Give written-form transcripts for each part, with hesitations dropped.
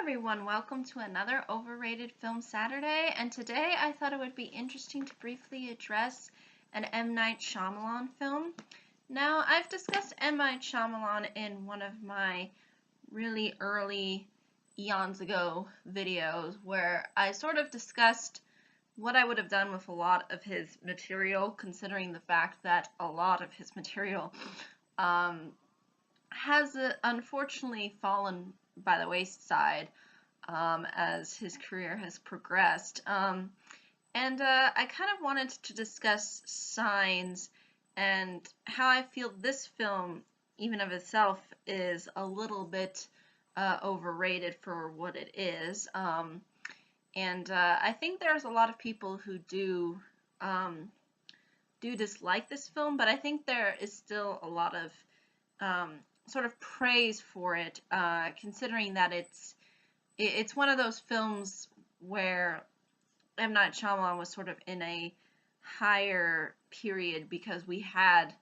everyone, welcome to another Overrated Film Saturday, and today I thought it would be interesting to briefly address an M. Night Shyamalan film. Now, I've discussed M. Night Shyamalan in one of my really early eons ago videos where I sort of discussed what I would have done with a lot of his material, considering the fact that a lot of his material has unfortunately fallen by the wayside as his career has progressed. I kind of wanted to discuss Signs and how I feel this film, even of itself, is a little bit overrated for what it is. I think there's a lot of people who do dislike this film, but I think there is still a lot of sort of praise for it, considering that it's one of those films where M. Night Shyamalan was sort of in a higher period because we had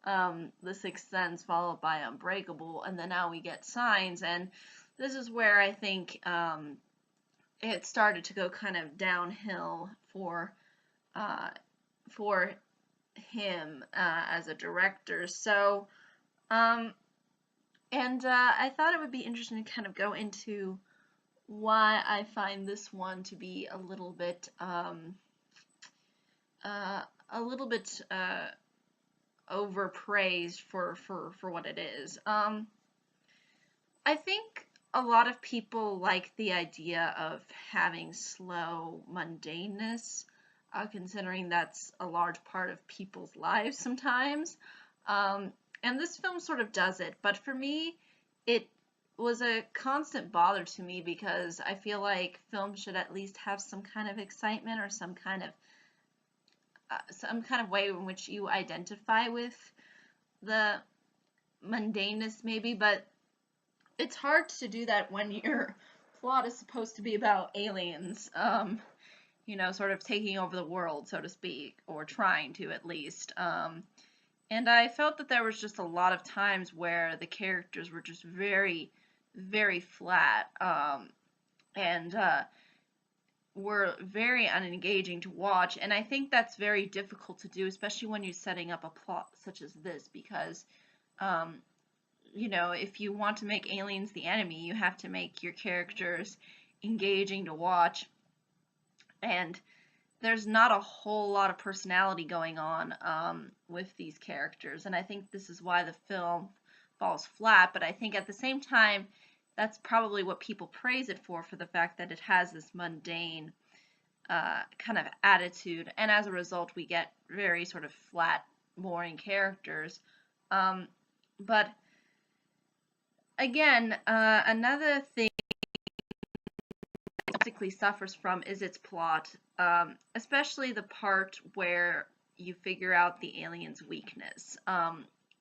The Sixth Sense followed by Unbreakable, and then now we get Signs, and this is where I think it started to go kind of downhill for him as a director. So I thought it would be interesting to kind of go into why I find this one to be a little bit overpraised for what it is. I think a lot of people like the idea of having slow mundaneness, considering that's a large part of people's lives sometimes. And this film sort of does it, but for me, it was a constant bother to me because I feel like films should at least have some kind of excitement or some kind of way in which you identify with the mundaneness, maybe. But it's hard to do that when your plot is supposed to be about aliens, sort of taking over the world, so to speak, or trying to at least. And I felt that there was just a lot of times where the characters were just very, very flat, and were very unengaging to watch. And I think that's very difficult to do, especially when you're setting up a plot such as this, because, if you want to make aliens the enemy, you have to make your characters engaging to watch. And there's not a whole lot of personality going on with these characters, and I think this is why the film falls flat. But I think at the same time, that's probably what people praise it for the fact that it has this mundane kind of attitude, and as a result, we get very sort of flat, boring characters. But again, another thing basically suffers from is its plot, especially the part where you figure out the alien's weakness.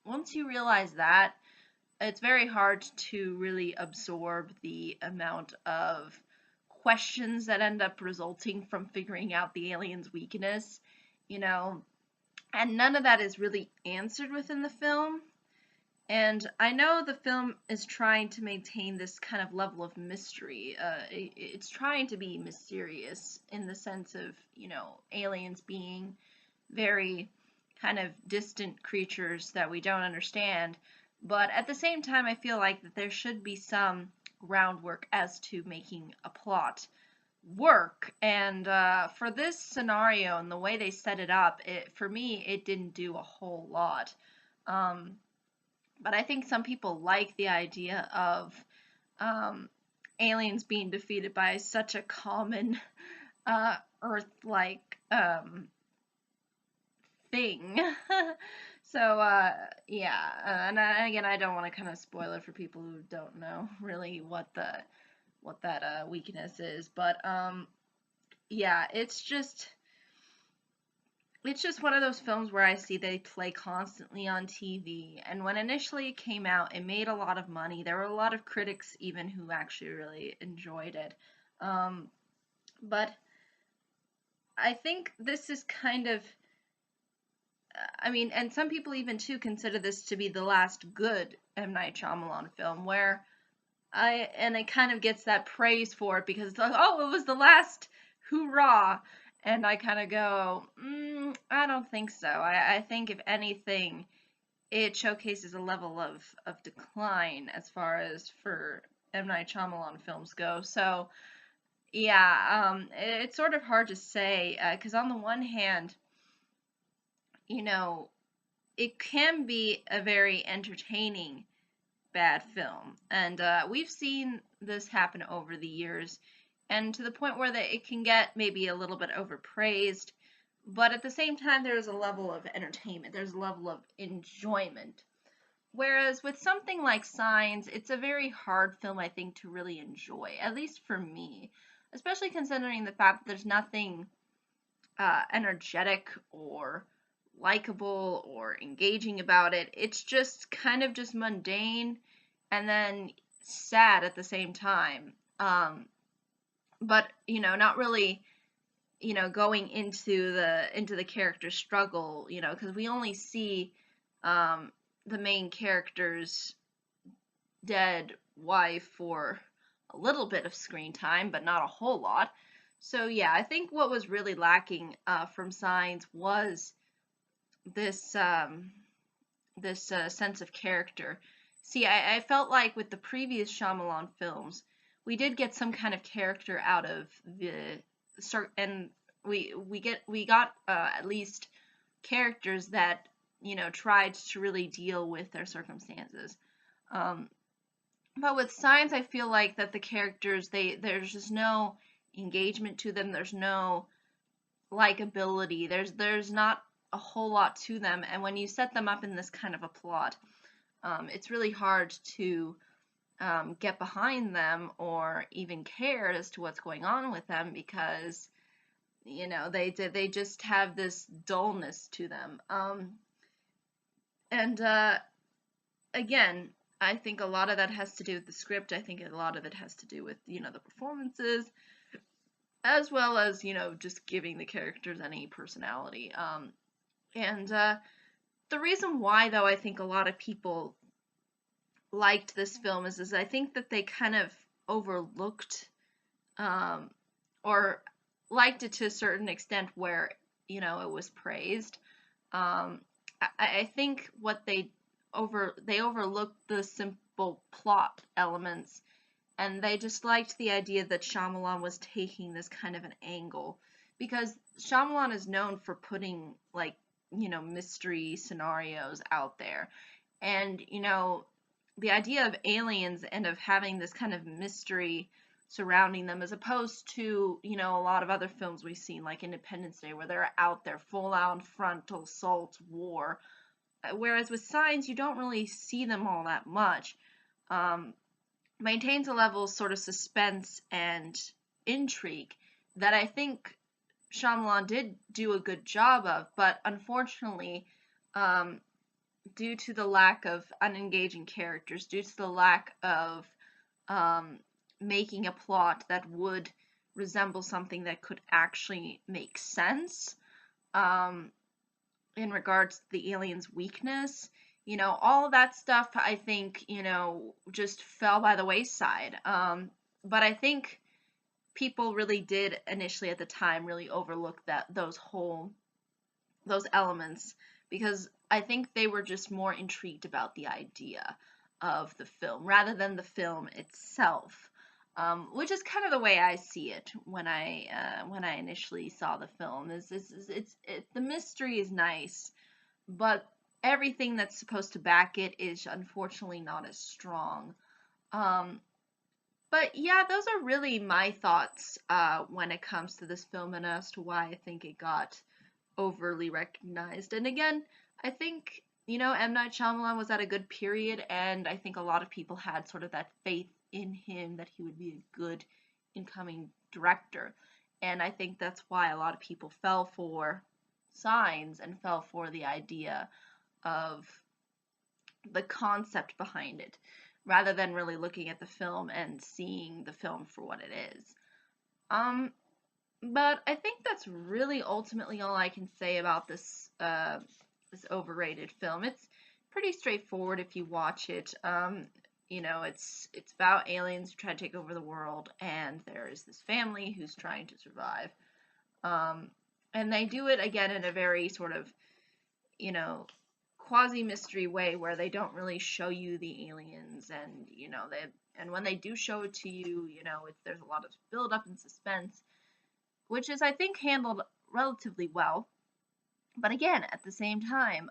Once you realize that, it's very hard to really absorb the amount of questions that end up resulting from figuring out the alien's weakness, and none of that is really answered within the film. And I know the film is trying to maintain this kind of level of mystery. It's trying to be mysterious in the sense of, aliens being very kind of distant creatures that we don't understand. But at the same time, I feel like that there should be some groundwork as to making a plot work. And for this scenario and the way they set it up, for me, it didn't do a whole lot. But I think some people like the idea of aliens being defeated by such a common Earth-like thing. So, yeah, and again, I don't want to kind of spoil it for people who don't know really what that weakness is, but yeah, it's just one of those films where I see they play constantly on TV, and when initially it came out, it made a lot of money. There were a lot of critics even who actually really enjoyed it. But I think this is kind of, and some people even too consider this to be the last good M. Night Shyamalan film, where and it kind of gets that praise for it because it's like, oh, it was the last hoorah, and I kind of go, I don't think so. I think if anything, it showcases a level of decline as far as for M. Night Shyamalan films go. So yeah, it's sort of hard to say because on the one hand, you know, it can be a very entertaining bad film, and we've seen this happen over the years, and to the point where that it can get maybe a little bit overpraised, but at the same time, there's a level of entertainment, there's a level of enjoyment. Whereas with something like Signs, it's a very hard film, I think, to really enjoy, at least for me, especially considering the fact that there's nothing energetic or likable or engaging about it. It's just kind of just mundane and then sad at the same time. But not really, going into the character struggle, because we only see the main character's dead wife for a little bit of screen time, but not a whole lot. So yeah, I think what was really lacking from Signs was this sense of character. See, I felt like with the previous Shyamalan films, we did get some kind of character out of the and we got at least characters that tried to really deal with their circumstances. Um, but with Signs, I feel like that the characters there's just no engagement to them. There's no likability. There's not a whole lot to them, and when you set them up in this kind of a plot, it's really hard to get behind them or even care as to what's going on with them because they just have this dullness to them. And again, I think a lot of that has to do with the script. I think a lot of it has to do with the performances, as well as just giving the characters any personality. And the reason why, though, I think a lot of people liked this film is I think that they kind of overlooked um, or liked it to a certain extent where it was praised. Um, I think what they overlooked the simple plot elements, and they just liked the idea that Shyamalan was taking this kind of an angle, because Shyamalan is known for putting like mystery scenarios out there, and the idea of aliens and of having this kind of mystery surrounding them, as opposed to a lot of other films we've seen like Independence Day, where they're out there full out frontal assault war. Whereas with Signs, you don't really see them all that much. Um, Maintains a level of sort of suspense and intrigue that I think Shyamalan did do a good job of, but unfortunately, um, due to the lack of unengaging characters, due to the lack of um, making a plot that would resemble something that could actually make sense um, in regards to the alien's weakness, all of that stuff, I think, just fell by the wayside. But I think people really did initially at the time really overlook those elements, because I think they were just more intrigued about the idea of the film rather than the film itself, which is kind of the way I see it when I initially saw the film. The mystery is nice, but everything that's supposed to back it is unfortunately not as strong. Um, but yeah, those are really my thoughts when it comes to this film and as to why I think it got overly recognized. And again, I think, M. Night Shyamalan was at a good period, and I think a lot of people had sort of that faith in him that he would be a good incoming director. And I think that's why a lot of people fell for Signs and fell for the idea of the concept behind it, rather than really looking at the film and seeing the film for what it is. Um, but I think that's really ultimately all I can say about this overrated film. It's pretty straightforward if you watch it. you know, it's about aliens who try to take over the world, and there is this family who's trying to survive. Um, and they do it again in a very sort of, you know, quasi mystery way where they don't really show you the aliens, and you know they and when they do show it to you, you know, there's a lot of build up and suspense, which is I think handled relatively well. But again, at the same time,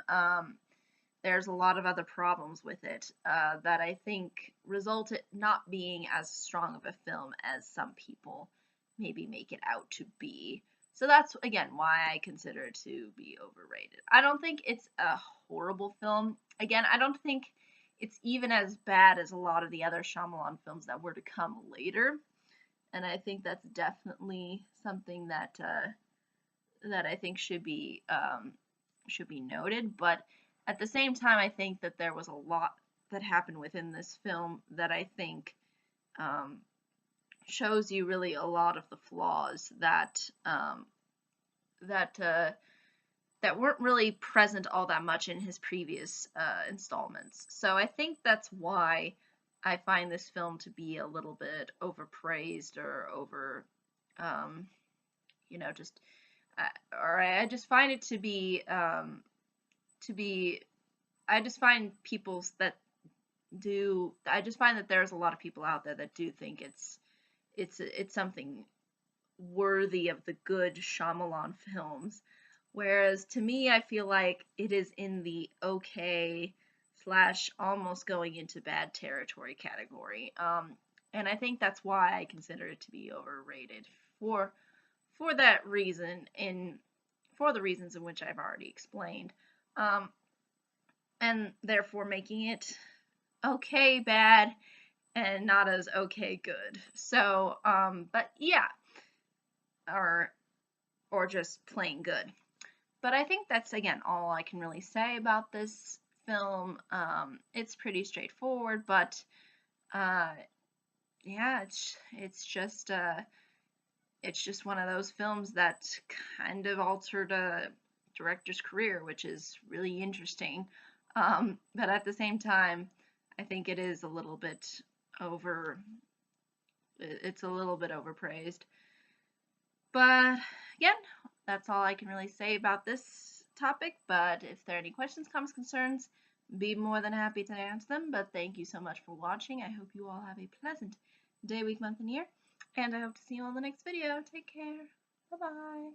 there's a lot of other problems with it that I think result it not being as strong of a film as some people maybe make it out to be. So that's again why I consider it to be overrated. I don't think it's a horrible film. Again, I don't think it's even as bad as a lot of the other Shyamalan films that were to come later, and I think that's definitely something that I think should be noted. But at the same time, I think that there was a lot that happened within this film that I think um, shows you really a lot of the flaws that that weren't really present all that much in his previous installments. So I think that's why I find this film to be a little bit overpraised or over, um, you know, just or I just find it to be I just find people's that do I just find that there's a lot of people out there that do think it's something worthy of the good Shyamalan films, whereas to me I feel like it is in the okay slash almost going into bad territory category. And I think that's why I consider it to be overrated for for that reason in for the reasons in which I've already explained. Um, and therefore making it okay bad and not as okay good. So, but yeah, or just plain good. But I think that's again all I can really say about this film. It's pretty straightforward, but uh, yeah, it's just one of those films that kind of altered a director's career, which is really interesting. But at the same time, I think it is a little bit over. It's a little bit overpraised. But again, that's all I can really say about this topic. But if there are any questions, comments, concerns, be more than happy to answer them. But thank you so much for watching. I hope you all have a pleasant day, week, month, and year. And I hope to see you on the next video. Take care. Bye bye.